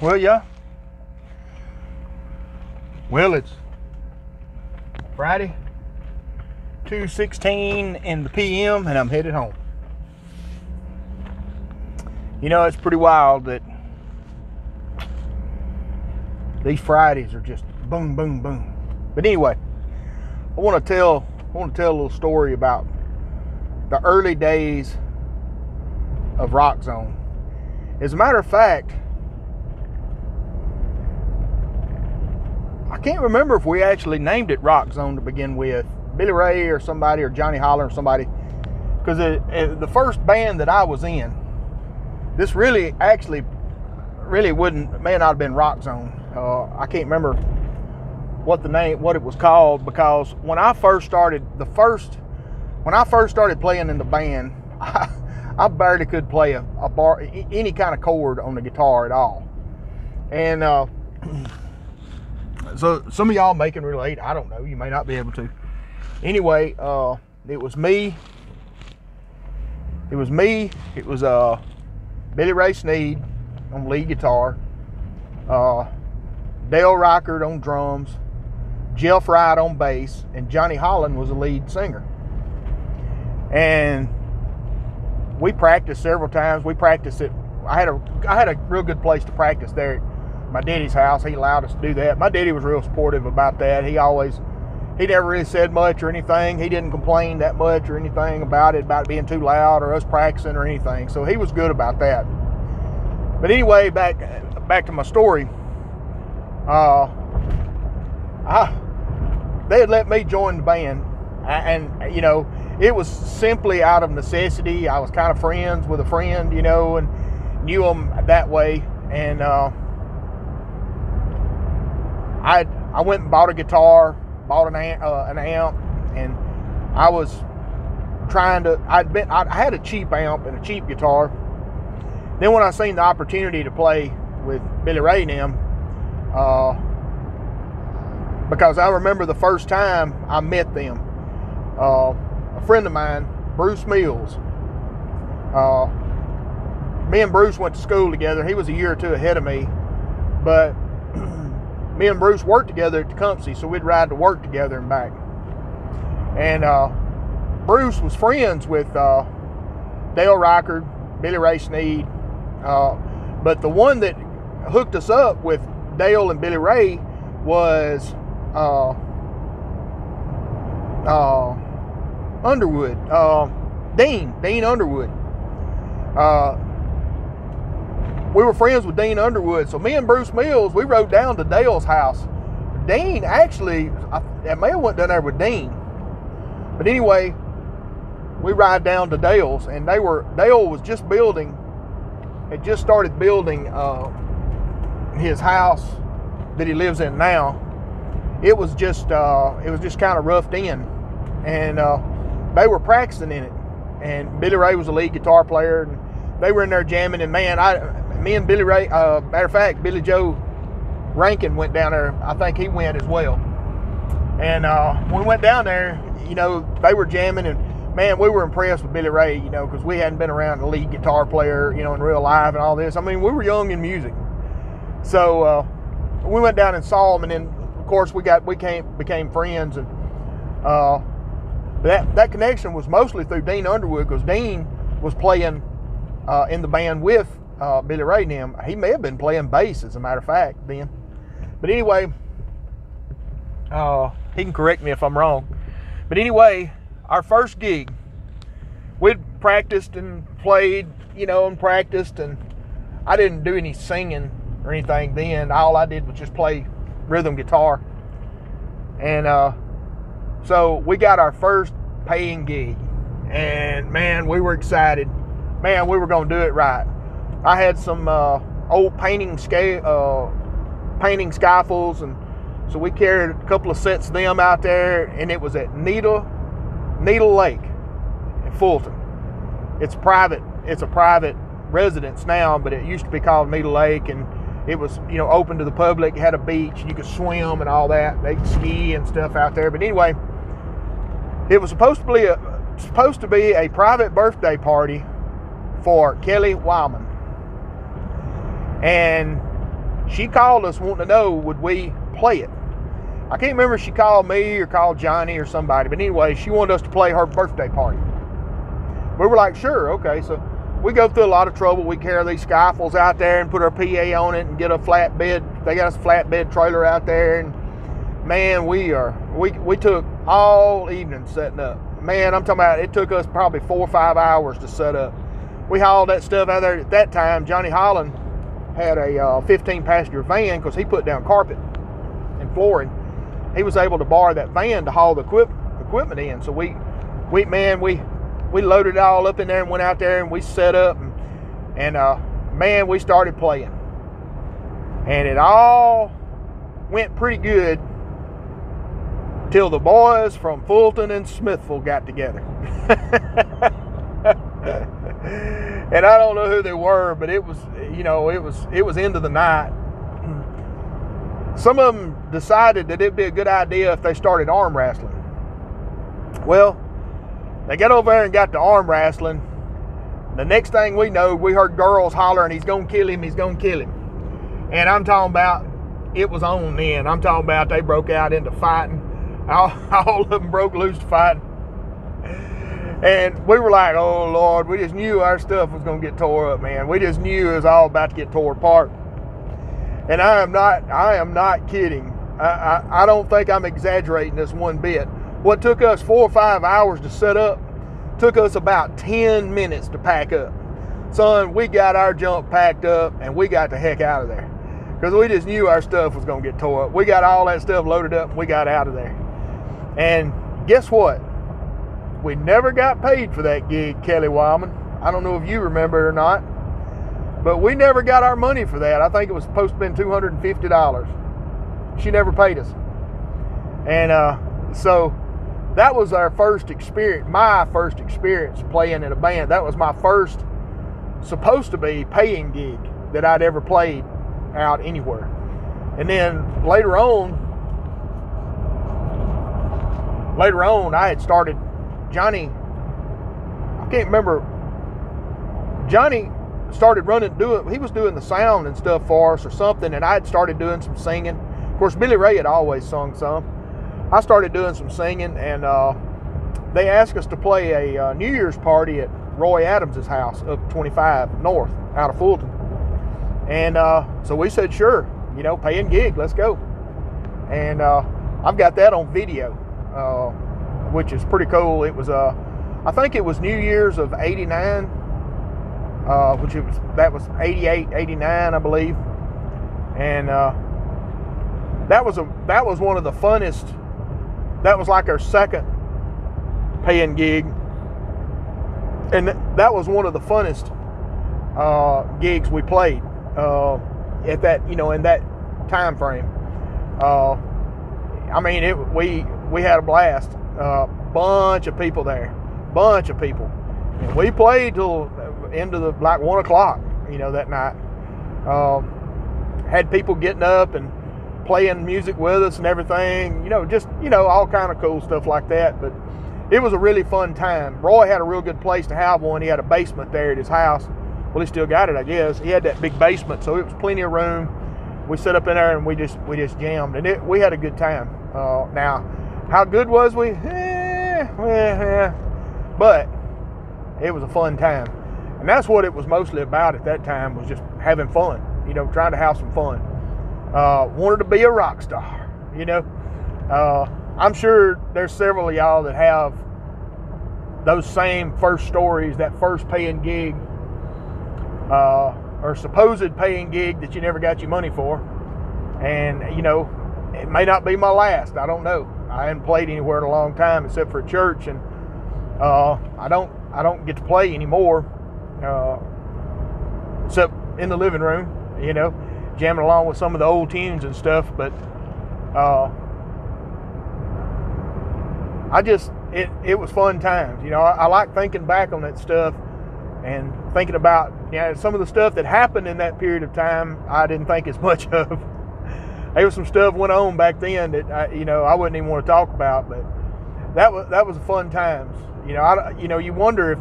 Well, yeah. Well, it's Friday, 2:16 in the PM, and I'm headed home. You know, it's pretty wild that these Fridays are just boom, boom, boom. But anyway, I want to tell a little story about the early days of Rox Zone. As a matter of fact, I can't remember if we actually named it Rox Zone to begin with. Billy Ray or somebody, or Johnny Holler or somebody. Because the first band that I was in, this may not have been Rox Zone. I can't remember what it was called, because when I first started playing in the band, I barely could play any kind of chord on the guitar at all. And so some of y'all may can relate. I don't know. You may not be able to. Anyway, it was me. It was Billy Ray Sneed on lead guitar, Dale Reichert on drums, Jeff Wright on bass, and Johnny Holland was the lead singer. And we practiced several times. We practiced it. I had a real good place to practice there at my daddy's house. He allowed us to do that. My daddy was real supportive about that. He never really said much or anything. He didn't complain that much or anything about it being too loud or us practicing or anything. So he was good about that. But anyway, back to my story. They had let me join the band, and you know, it was simply out of necessity. I was kind of friends with a friend, you know, and knew him that way. And I went and bought a guitar, bought an amp, and I was trying to. I had a cheap amp and a cheap guitar. Then when I seen the opportunity to play with Billy Ray and them, because I remember the first time I met them, a friend of mine, Bruce Mills. Me and Bruce went to school together. He was a year or two ahead of me, but me and Bruce worked together at Tecumseh, so we'd ride to work together and back. And Bruce was friends with Dale Reichert, Billy Ray Sneed, but the one that hooked us up with Dale and Billy Ray was Underwood, Dean Underwood. We were friends with Dean Underwood, so me and Bruce Mills, we rode down to Dale's house. Dean actually, I may have went down there with Dean, but anyway, we ride down to Dale's, and Dale was just started building his house that he lives in now. It was just kind of roughed in, and they were practicing in it. And Billy Ray was the lead guitar player, and they were in there jamming. And man, me and Billy Ray, matter of fact, Billy Joe Rankin went down there. I think he went as well. And when we went down there, you know, they were jamming, and man, we were impressed with Billy Ray, you know, because we hadn't been around a lead guitar player, you know, in real life and all this. I mean, we were young in music. So we went down and saw him, and then of course we became friends. And that connection was mostly through Dean Underwood, because Dean was playing in the band with Billy Ray and him. He may have been playing bass, as a matter of fact, then. But anyway, he can correct me if I'm wrong. But anyway, our first gig, we'd practiced and played, you know, and practiced, and I didn't do any singing or anything then. All I did was just play rhythm guitar. And so we got our first paying gig, and man, we were excited. Man, we were going to do it right. I had some old painting scaffolds, and so we carried a couple of sets of them out there, and it was at Nita Lake in Fulton. It's a private residence now, but it used to be called Nita Lake, and it was, you know, open to the public. It had a beach, and you could swim and all that. They could ski and stuff out there. But anyway, it was supposed to be a private birthday party for Kelly Wyman. And She called us wanting to know would we play it. I can't remember if she called me or called Johnny or somebody, but anyway, she wanted us to play her birthday party. We were like, sure, okay. So we go through a lot of trouble. We carry these skyfles out there and put our PA on it and get a flatbed. They got us a flatbed trailer out there, and man, we took all evening setting up. Man, I'm talking about, it took us probably 4 or 5 hours to set up. We hauled that stuff out there. At that time, Johnny Holland had a 15-passenger van because he put down carpet and flooring. He was able to borrow that van to haul the equipment in. So we loaded it all up in there and went out there and we set up, and man, we started playing. And it all went pretty good till the boys from Fulton and Smithville got together. And I don't know who they were, but it was into the night. Some of them decided that it'd be a good idea if they started arm wrestling. Well, they got over there and got to arm wrestling. The next thing we know, we heard girls hollering, he's going to kill him, he's going to kill him. And I'm talking about, it was on then. I'm talking about they broke out into fighting. All of them broke loose to fighting. And we were like, oh, Lord, we just knew our stuff was going to get tore up, man. We just knew it was all about to get tore apart. And I am not kidding. I don't think I'm exaggerating this one bit. What took us 4 or 5 hours to set up took us about 10 minutes to pack up. Son, we got our junk packed up and we got the heck out of there. Because we just knew our stuff was going to get tore up. We got all that stuff loaded up and we got out of there. And guess what? We never got paid for that gig, Kelly Wildman. I don't know if you remember it or not, but we never got our money for that. I think it was supposed to have been $250. She never paid us. And so that was our first experience, my first experience playing in a band. That was my first supposed to be paying gig that I'd ever played out anywhere. And then later on, I had started, Johnny, I can't remember, Johnny started he was doing the sound and stuff for us or something, and I had started doing some singing. Of course, Billy Ray had always sung some. I started doing some singing, and they asked us to play a New Year's party at Roy Adams' house up 25 north out of Fulton. And so we said, sure, paying gig, let's go. And I've got that on video, which is pretty cool. It was, I think it was New Year's of 89, that was 88, 89, I believe. And that was one of the funnest. That was like our second paying gig, and that was one of the funnest gigs we played at that, in that time frame. I mean, we had a blast. Bunch of people there, bunch of people, and we played till into the like 1 o'clock, that night. Had people getting up and playing music with us and everything, just all kind of cool stuff like that. But it was a really fun time. Roy had a real good place to have one. He had a basement there at his house. Well, he still got it, I guess. He had that big basement, so it was plenty of room. We set up in there and we just jammed, and we had a good time. Now, how good was we? But it was a fun time, and that's what it was mostly about at that time, was just having fun. Trying to have some fun. Wanted to be a rock star. I'm sure there's several of y'all that have those same first stories, that first paying gig, or supposed paying gig that you never got your money for. And, it may not be my last. I don't know. I haven't played anywhere in a long time except for a church, and I don't get to play anymore, except in the living room, jamming along with some of the old tunes and stuff. But it was fun times. I like thinking back on that stuff and thinking about some of the stuff that happened in that period of time. I didn't think as much of. There was some stuff went on back then that I wouldn't even want to talk about, but that was fun times. You wonder if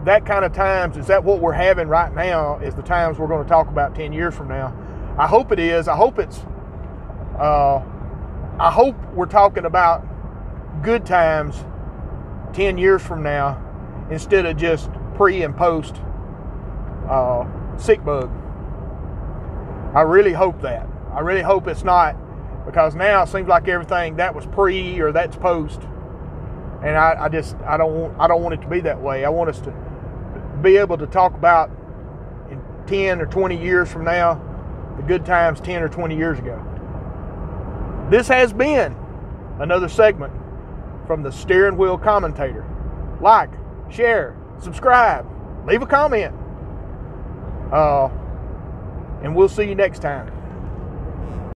that kind of times, is that what we're having right now, is the times we're going to talk about 10 years from now. I hope it is. I hope it's, I hope we're talking about good times 10 years from now instead of just pre and post sick bug. I really hope that. I really hope it's not, because now it seems like everything that was pre or that's post, and I don't want it to be that way. I want us to be able to talk about in 10 or 20 years from now the good times 10 or 20 years ago. This has been another segment from the Steering Wheel Commentator. Like, share, subscribe, leave a comment, and we'll see you next time.